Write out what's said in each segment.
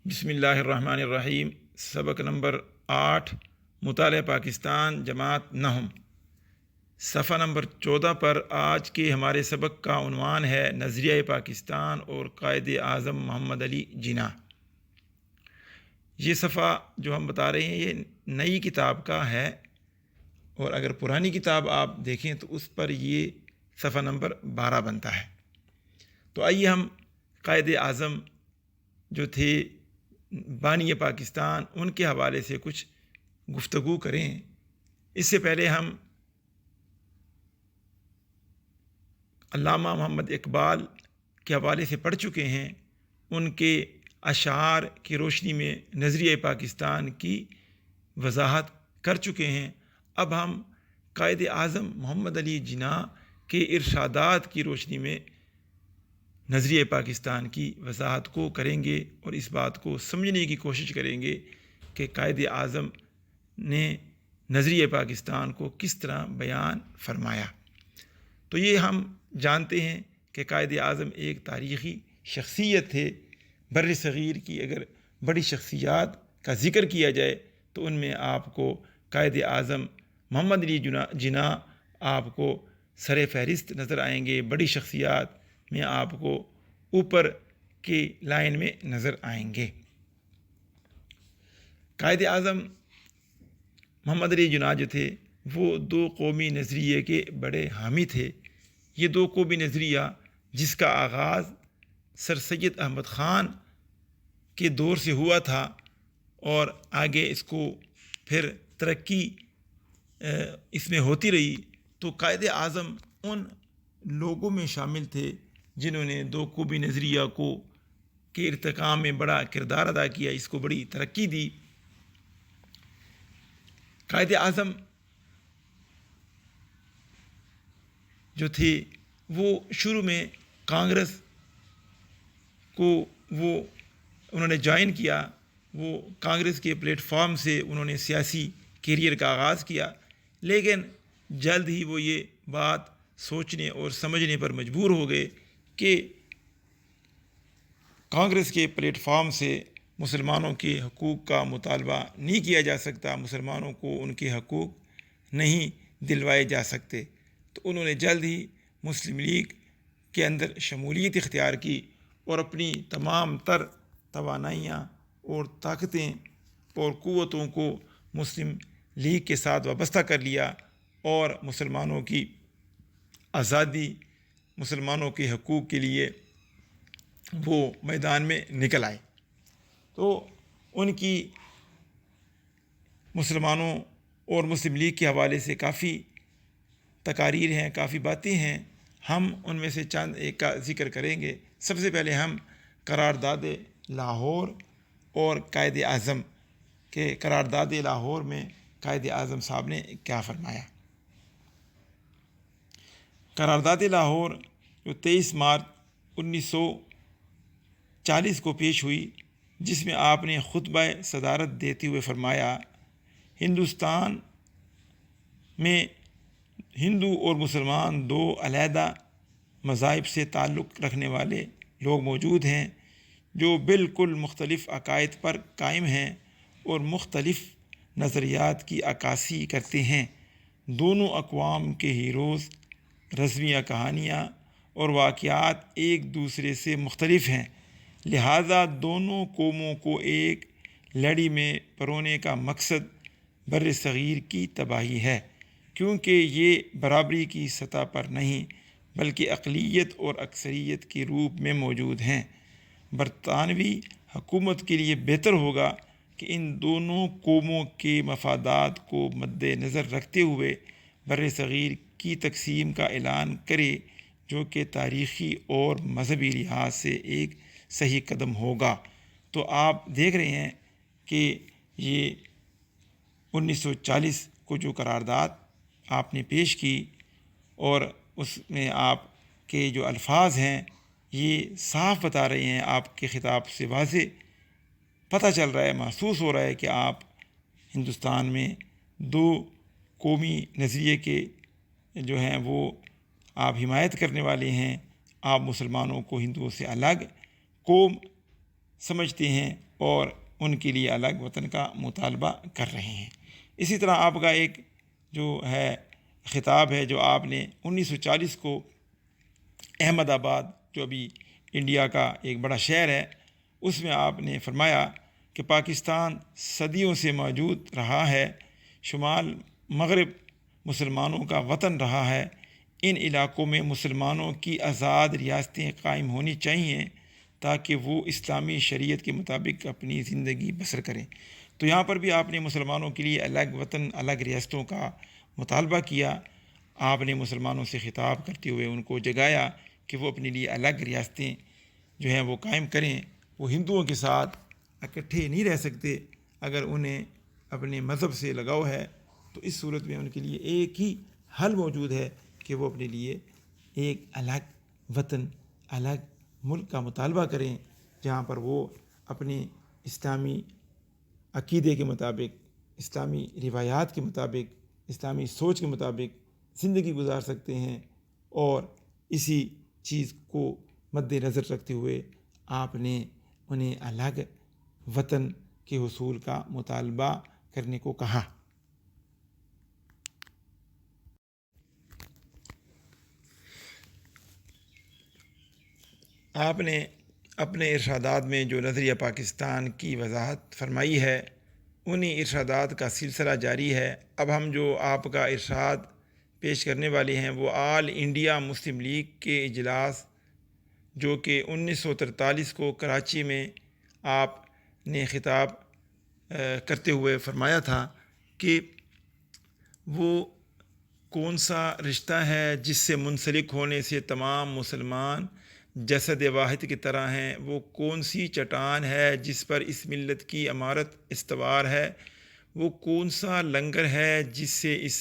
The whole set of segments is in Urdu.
بسم اللہ الرحمن الرحیم۔ سبق نمبر 8، مطالعہ پاکستان جماعت نحم، صفحہ نمبر 14 پر آج کے ہمارے سبق کا عنوان ہے نظریہ پاکستان اور قائد اعظم محمد علی جناح۔ یہ صفحہ جو ہم بتا رہے ہیں یہ نئی کتاب کا ہے، اور اگر پرانی کتاب آپ دیکھیں تو اس پر یہ صفحہ نمبر 12 بنتا ہے۔ تو آئیے ہم قائد اعظم جو تھے بانی پاکستان ان کے حوالے سے کچھ گفتگو کریں۔ اس سے پہلے ہم علامہ محمد اقبال کے حوالے سے پڑھ چکے ہیں، ان کے اشعار کی روشنی میں نظریہ پاکستان کی وضاحت کر چکے ہیں۔ اب ہم قائد اعظم محمد علی جناح کے ارشادات کی روشنی میں نظریہ پاکستان کی وضاحت کو کریں گے اور اس بات کو سمجھنے کی کوشش کریں گے کہ قائد اعظم نے نظریہ پاکستان کو کس طرح بیان فرمایا۔ تو یہ ہم جانتے ہیں کہ قائد اعظم ایک تاریخی شخصیت تھے۔ بر صغیر کی اگر بڑی شخصیات کا ذکر کیا جائے تو ان میں آپ کو قائد اعظم محمد علی جناح آپ کو سر فہرست نظر آئیں گے، بڑی شخصیات میں آپ کو اوپر کی لائن میں نظر آئیں گے۔ قائد اعظم محمد علی جناح جو تھے وہ دو قومی نظریے کے بڑے حامی تھے۔ یہ دو قومی نظریہ جس کا آغاز سر سید احمد خان کے دور سے ہوا تھا اور آگے اس کو پھر ترقی اس میں ہوتی رہی، تو قائد اعظم ان لوگوں میں شامل تھے جنہوں نے دو قومی نظریہ کو کے ارتقاء میں بڑا کردار ادا کیا، اس کو بڑی ترقی دی۔ قائد اعظم جو تھے وہ شروع میں کانگریس کو انہوں نے جوائن کیا، وہ کانگریس کے پلیٹ فارم سے انہوں نے سیاسی کیریئر کا آغاز کیا، لیکن جلد ہی وہ یہ بات سوچنے اور سمجھنے پر مجبور ہو گئے کہ کانگریس کے پلیٹ فارم سے مسلمانوں کے حقوق کا مطالبہ نہیں کیا جا سکتا، مسلمانوں کو ان کے حقوق نہیں دلوائے جا سکتے۔ تو انہوں نے جلد ہی مسلم لیگ کے اندر شمولیت اختیار کی اور اپنی تمام تر توانائیاں اور طاقتیں اور قوتوں کو مسلم لیگ کے ساتھ وابستہ کر لیا اور مسلمانوں کی آزادی، مسلمانوں کے حقوق کے لیے وہ میدان میں نکل آئے۔ تو ان کی مسلمانوں اور مسلم لیگ کے حوالے سے کافی تقاریر ہیں، کافی باتیں ہیں، ہم ان میں سے چند ایک کا ذکر کریں گے۔ سب سے پہلے ہم قرارداد لاہور اور قائد اعظم کے قرارداد لاہور میں قائد اعظم صاحب نے کیا فرمایا۔ قرارداد لاہور جو 23 مارچ 1940 کو پیش ہوئی، جس میں آپ نے خطبہ صدارت دیتے ہوئے فرمایا، ہندوستان میں ہندو اور مسلمان دو علیحدہ مذاہب سے تعلق رکھنے والے لوگ موجود ہیں جو بالکل مختلف عقائد پر قائم ہیں اور مختلف نظریات کی عکاسی کرتے ہیں۔ دونوں اقوام کے ہیروز، رضویہ کہانیاں اور واقعات ایک دوسرے سے مختلف ہیں، لہٰذا دونوں قوموں کو ایک لڑی میں پرونے کا مقصد بر صغیر کی تباہی ہے، کیونکہ یہ برابری کی سطح پر نہیں بلکہ اقلیت اور اکثریت کے روپ میں موجود ہیں۔ برطانوی حکومت کے لیے بہتر ہوگا کہ ان دونوں قوموں کے مفادات کو مد نظر رکھتے ہوئے بر صغیر کی تقسیم کا اعلان کرے، جو کہ تاریخی اور مذہبی لحاظ سے ایک صحیح قدم ہوگا۔ تو آپ دیکھ رہے ہیں کہ یہ 1940 کو جو قرارداد آپ نے پیش کی اور اس میں آپ کے جو الفاظ ہیں یہ صاف بتا رہے ہیں، آپ کے خطاب سے واضح پتہ چل رہا ہے، محسوس ہو رہا ہے کہ آپ ہندوستان میں دو قومی نظریے کے جو ہیں وہ آپ حمایت کرنے والے ہیں، آپ مسلمانوں کو ہندوؤں سے الگ قوم سمجھتے ہیں اور ان کے لیے الگ وطن کا مطالبہ کر رہے ہیں۔ اسی طرح آپ کا ایک جو ہے خطاب ہے جو آپ نے 1940 کو احمد آباد، جو ابھی انڈیا کا ایک بڑا شہر ہے، اس میں آپ نے فرمایا کہ پاکستان صدیوں سے موجود رہا ہے، شمال مغرب مسلمانوں کا وطن رہا ہے، ان علاقوں میں مسلمانوں کی آزاد ریاستیں قائم ہونی چاہیے تاکہ وہ اسلامی شریعت کے مطابق اپنی زندگی بسر کریں۔ تو یہاں پر بھی آپ نے مسلمانوں کے لیے الگ وطن، الگ ریاستوں کا مطالبہ کیا۔ آپ نے مسلمانوں سے خطاب کرتے ہوئے ان کو جگایا کہ وہ اپنے لیے الگ ریاستیں جو ہیں وہ قائم کریں۔ وہ ہندوؤں کے ساتھ اکٹھے نہیں رہ سکتے۔ اگر انہیں اپنے مذہب سے لگاؤ ہے تو اس صورت میں ان کے لیے ایک ہی حل موجود ہے کہ وہ اپنے لیے ایک الگ وطن، الگ ملک کا مطالبہ کریں، جہاں پر وہ اپنے اسلامی عقیدے کے مطابق، اسلامی روایات کے مطابق، اسلامی سوچ کے مطابق زندگی گزار سکتے ہیں۔ اور اسی چیز کو مد نظر رکھتے ہوئے آپ نے انہیں الگ وطن کے حصول کا مطالبہ کرنے کو کہا۔ آپ نے اپنے ارشادات میں جو نظریہ پاکستان کی وضاحت فرمائی ہے، انہی ارشادات کا سلسلہ جاری ہے۔ اب ہم جو آپ کا ارشاد پیش کرنے والے ہیں وہ آل انڈیا مسلم لیگ کے اجلاس جو کہ 1943 کو کراچی میں آپ نے خطاب کرتے ہوئے فرمایا تھا کہ وہ کون سا رشتہ ہے جس سے منسلک ہونے سے تمام مسلمان جسد واحد کی طرح ہیں، وہ کون سی چٹان ہے جس پر اس ملت کی عمارت استوار ہے، وہ کون سا لنگر ہے جس سے اس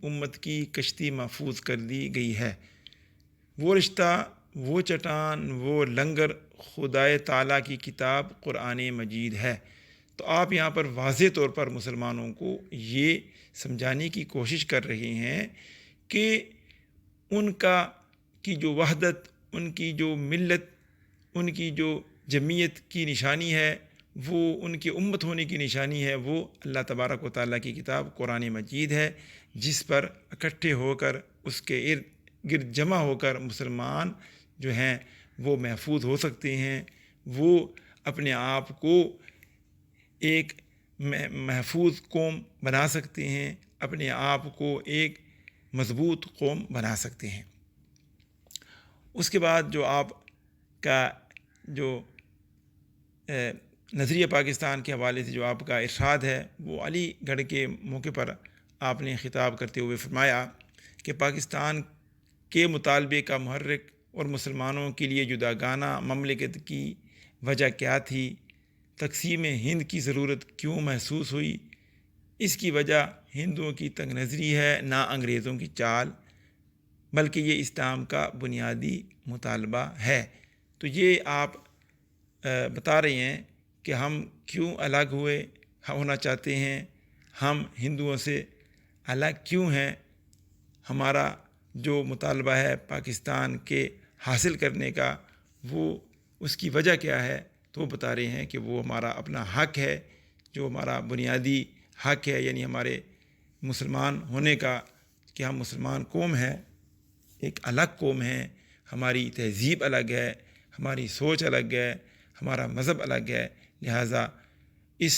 امت کی کشتی محفوظ کر دی گئی ہے۔ وہ رشتہ، وہ چٹان، وہ لنگر خدائے تعالیٰ کی کتاب قرآن مجید ہے۔ تو آپ یہاں پر واضح طور پر مسلمانوں کو یہ سمجھانے کی کوشش کر رہے ہیں کہ ان کی جو وحدت، ان کی جو ملت، ان کی جو جمعیت کی نشانی ہے، وہ ان کی امت ہونے کی نشانی ہے، وہ اللہ تبارک و تعالیٰ کی کتاب قرآن مجید ہے، جس پر اکٹھے ہو کر، اس کے ارد گرد جمع ہو کر مسلمان جو ہیں وہ محفوظ ہو سکتے ہیں، وہ اپنے آپ کو ایک محفوظ قوم بنا سکتے ہیں، اپنے آپ کو ایک مضبوط قوم بنا سکتے ہیں۔ اس کے بعد جو آپ کا جو نظریہ پاکستان کے حوالے سے جو آپ کا ارشاد ہے، وہ علی گڑھ کے موقع پر آپ نے خطاب کرتے ہوئے فرمایا کہ پاکستان کے مطالبے کا محرک اور مسلمانوں کے لیے جداگانہ مملکت کی وجہ کیا تھی، تقسیم ہند کی ضرورت کیوں محسوس ہوئی؟ اس کی وجہ ہندوؤں کی تنگ نظری ہے، نہ انگریزوں کی چال، بلکہ یہ اسلام کا بنیادی مطالبہ ہے۔ تو یہ آپ بتا رہے ہیں کہ ہم کیوں الگ ہونا چاہتے ہیں، ہم ہندوؤں سے الگ کیوں ہیں، ہمارا جو مطالبہ ہے پاکستان کے حاصل کرنے کا، وہ اس کی وجہ کیا ہے؟ تو وہ بتا رہے ہیں کہ وہ ہمارا اپنا حق ہے، جو ہمارا بنیادی حق ہے، یعنی ہمارے مسلمان ہونے کا، کہ ہم مسلمان قوم ہیں، ایک الگ قوم ہے، ہماری تہذیب الگ ہے، ہماری سوچ الگ ہے، ہمارا مذہب الگ ہے، لہٰذا اس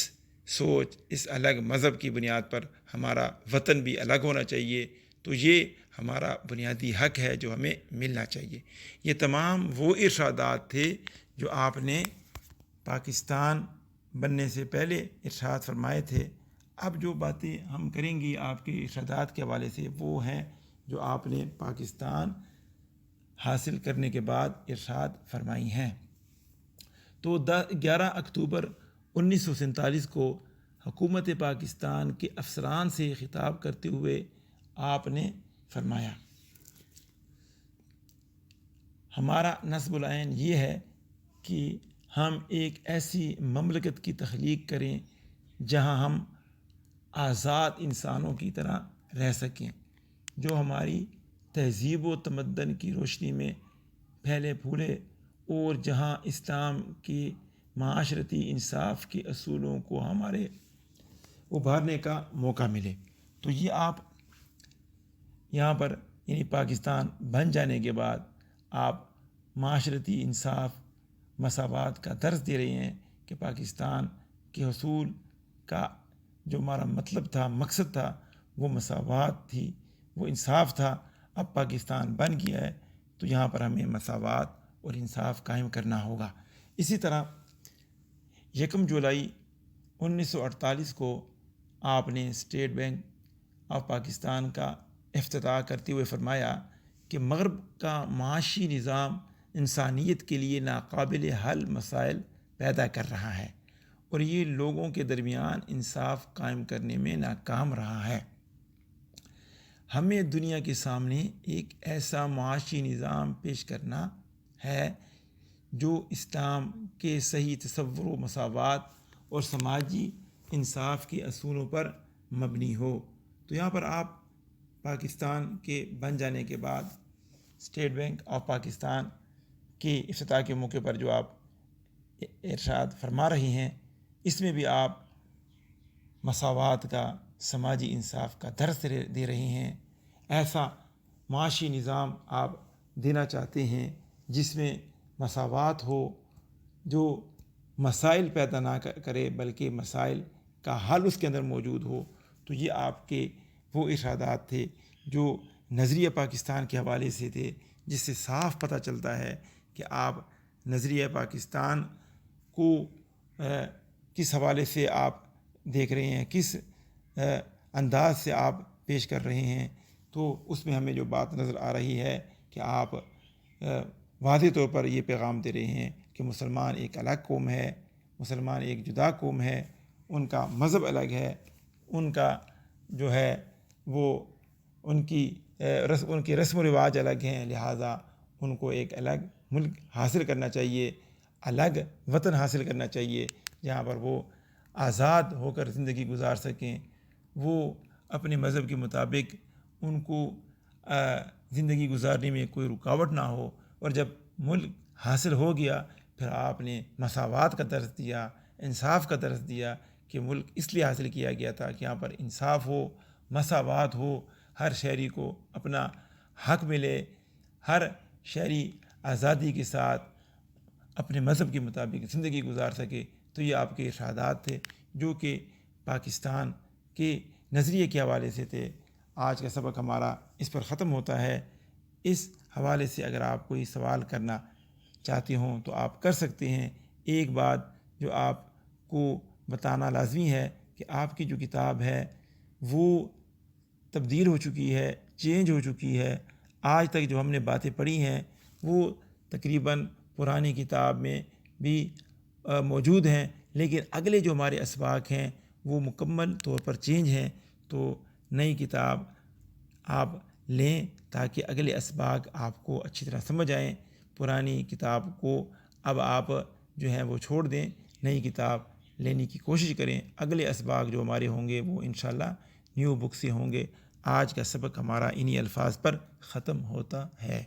سوچ، اس الگ مذہب کی بنیاد پر ہمارا وطن بھی الگ ہونا چاہیے۔ تو یہ ہمارا بنیادی حق ہے جو ہمیں ملنا چاہیے۔ یہ تمام وہ ارشادات تھے جو آپ نے پاکستان بننے سے پہلے ارشاد فرمائے تھے۔ اب جو باتیں ہم کریں گی آپ کے ارشادات کے حوالے سے، وہ ہیں جو آپ نے پاکستان حاصل کرنے کے بعد ارشاد فرمائی ہیں۔ تو 11 اکتوبر 1947 کو حکومت پاکستان کے افسران سے خطاب کرتے ہوئے آپ نے فرمایا، ہمارا نصب العین یہ ہے کہ ہم ایک ایسی مملکت کی تخلیق کریں جہاں ہم آزاد انسانوں کی طرح رہ سکیں، جو ہماری تہذیب و تمدن کی روشنی میں پھیلے پھولے، اور جہاں اسلام کی معاشرتی انصاف کے اصولوں کو ہمارے ابھارنے کا موقع ملے۔ تو یہ آپ یہاں پر یعنی پاکستان بن جانے کے بعد آپ معاشرتی انصاف مساوات کا درس دے رہے ہیں کہ پاکستان کے حصول کا جو ہمارا مطلب تھا، مقصد تھا، وہ مساوات تھی، وہ انصاف تھا۔ اب پاکستان بن گیا ہے تو یہاں پر ہمیں مساوات اور انصاف قائم کرنا ہوگا۔ اسی طرح 1 جولائی 1948 کو آپ نے اسٹیٹ بینک آف پاکستان کا افتتاح کرتے ہوئے فرمایا کہ مغرب کا معاشی نظام انسانیت کے لیے ناقابل حل مسائل پیدا کر رہا ہے اور یہ لوگوں کے درمیان انصاف قائم کرنے میں ناکام رہا ہے۔ ہمیں دنیا کے سامنے ایک ایسا معاشی نظام پیش کرنا ہے جو اسلام کے صحیح تصور و مساوات اور سماجی انصاف کے اصولوں پر مبنی ہو۔ تو یہاں پر آپ پاکستان کے بن جانے کے بعد اسٹیٹ بینک آف پاکستان کے افتتاح کے موقع پر جو آپ ارشاد فرما رہی ہیں، اس میں بھی آپ مساوات کا، سماجی انصاف کا درس دے رہے ہیں۔ ایسا معاشی نظام آپ دینا چاہتے ہیں جس میں مساوات ہو، جو مسائل پیدا نہ کرے بلکہ مسائل کا حل اس کے اندر موجود ہو۔ تو یہ آپ کے وہ ارشادات تھے جو نظریہ پاکستان کے حوالے سے تھے، جس سے صاف پتہ چلتا ہے کہ آپ نظریہ پاکستان کو کس حوالے سے آپ دیکھ رہے ہیں، کس انداز سے آپ پیش کر رہے ہیں۔ تو اس میں ہمیں جو بات نظر آ رہی ہے کہ آپ واضح طور پر یہ پیغام دے رہے ہیں کہ مسلمان ایک الگ قوم ہے، مسلمان ایک جدا قوم ہے، ان کا مذہب الگ ہے، ان کا جو ہے وہ ان کے رسم و رواج الگ ہیں، لہٰذا ان کو ایک الگ ملک حاصل کرنا چاہیے، الگ وطن حاصل کرنا چاہیے جہاں پر وہ آزاد ہو کر زندگی گزار سکیں، وہ اپنے مذہب کے مطابق ان کو زندگی گزارنے میں کوئی رکاوٹ نہ ہو۔ اور جب ملک حاصل ہو گیا پھر آپ نے مساوات کا درس دیا، انصاف کا درس دیا کہ ملک اس لیے حاصل کیا گیا تھا کہ یہاں پر انصاف ہو، مساوات ہو، ہر شہری کو اپنا حق ملے، ہر شہری آزادی کے ساتھ اپنے مذہب کے مطابق زندگی گزار سکے۔ تو یہ آپ کے ارشادات تھے جو کہ پاکستان کے نظریے کے حوالے سے تھے۔ آج کا سبق ہمارا اس پر ختم ہوتا ہے۔ اس حوالے سے اگر آپ کوئی سوال کرنا چاہتے ہوں تو آپ کر سکتے ہیں۔ ایک بات جو آپ کو بتانا لازمی ہے کہ آپ کی جو کتاب ہے وہ تبدیل ہو چکی ہے، چینج ہو چکی ہے۔ آج تک جو ہم نے باتیں پڑھی ہیں وہ تقریباً پرانی کتاب میں بھی موجود ہیں، لیکن اگلے جو ہمارے اسباق ہیں وہ مکمل طور پر چینج ہیں۔ تو نئی کتاب آپ لیں تاکہ اگلے اسباق آپ کو اچھی طرح سمجھ آئیں۔ پرانی کتاب کو اب آپ جو ہیں وہ چھوڑ دیں، نئی کتاب لینے کی کوشش کریں۔ اگلے اسباق جو ہمارے ہوں گے وہ انشاءاللہ نیو بک سے ہوں گے۔ آج کا سبق ہمارا انہی الفاظ پر ختم ہوتا ہے۔